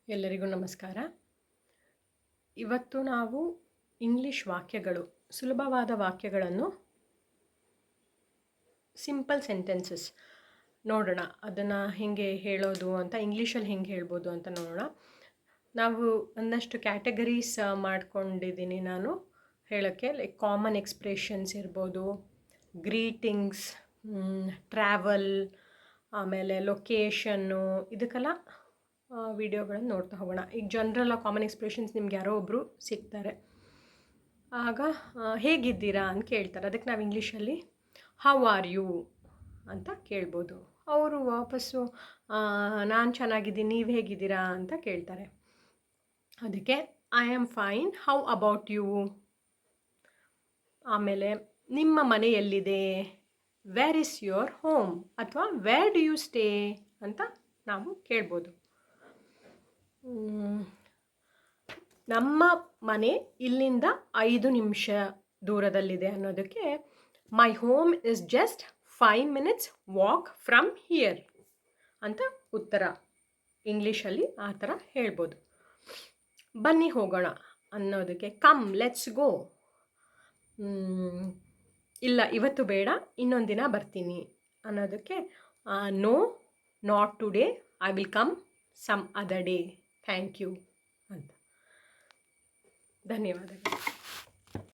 ಎಲ್ಲರಿಗೂ ನಮಸ್ಕಾರ. ಇವತ್ತು ನಾವು ಇಂಗ್ಲಿಷ್ ವಾಕ್ಯಗಳು, ಸುಲಭವಾದ ವಾಕ್ಯಗಳನ್ನು, ಸಿಂಪಲ್ ಸೆಂಟೆನ್ಸಸ್ ನೋಡೋಣ. ಅದನ್ನು ಹೇಗೆ ಹೇಳೋದು ಅಂತ, ಇಂಗ್ಲೀಷಲ್ಲಿ ಹೆಂಗೆ ಹೇಳ್ಬೋದು ಅಂತ ನೋಡೋಣ. ನಾವು ಒಂದಷ್ಟು ಕ್ಯಾಟಗರೀಸ್ ಮಾಡ್ಕೊಂಡಿದ್ದೀನಿ ನಾನು ಹೇಳೋಕ್ಕೆ. ಲೈಕ್ ಕಾಮನ್ ಎಕ್ಸ್ಪ್ರೆಷನ್ಸ್ ಇರ್ಬೋದು, ಗ್ರೀಟಿಂಗ್ಸ್, ಟ್ರಾವೆಲ್, ಆಮೇಲೆ ಲೊಕೇಶನ್ನು, ಇದಕ್ಕೆಲ್ಲ ವಿಡಿಯೋಗಳನ್ನು ನೋಡ್ತಾ ಹೋಗೋಣ. ಈಗ ಜನರಲ್ ಕಾಮನ್ ಎಕ್ಸ್ಪ್ರೆಷನ್ಸ್ ನಿಮ್ಗೆ ಯಾರೋ ಒಬ್ಬರು ಸಿಗ್ತಾರೆ, ಆಗ ಹೇಗಿದ್ದೀರಾ ಅಂತ ಕೇಳ್ತಾರೆ. ಅದಕ್ಕೆ ನಾವು ಇಂಗ್ಲೀಷಲ್ಲಿ ಹೌ ಆರ್ ಯು ಅಂತ ಕೇಳ್ಬೋದು. ಅವರು ವಾಪಸ್ಸು ನಾನು ಚೆನ್ನಾಗಿದ್ದೀನಿ, ನೀವು ಹೇಗಿದ್ದೀರಾ ಅಂತ ಕೇಳ್ತಾರೆ. ಅದಕ್ಕೆ I am fine, how about you. ಆಮೇಲೆ ನಿಮ್ಮ ಮನೆ ಎಲ್ಲಿದೆ, ವೇರ್ ಇಸ್ ಯುವರ್ ಹೋಮ್, ಅಥವಾ ವೇರ್ ಡು ಯು ಸ್ಟೇ ಅಂತ ನಾವು ಕೇಳ್ಬೋದು. ನಮ್ಮ ಮನೆ ಇಲ್ಲಿಂದ 5 ನಿಮಿಷ ದೂರದಲ್ಲಿದೆ ಅನ್ನೋದಕ್ಕೆ my home is just 5 minutes walk from here ಅಂತ ಉತ್ತರ ಇಂಗ್ಲೀಷಲ್ಲಿ ಆ ಥರ ಹೇಳ್ಬೋದು. ಬನ್ನಿ ಹೋಗೋಣ ಅನ್ನೋದಕ್ಕೆ ಕಮ್ ಲೆಟ್ಸ್ ಗೋ. ಇಲ್ಲ ಇವತ್ತು ಬೇಡ, ಇನ್ನೊಂದು ದಿನ ಬರ್ತೀನಿ ಅನ್ನೋದಕ್ಕೆ no not today, I will come some other day, thank you ಅಂತ. ಧನ್ಯವಾದಗಳು.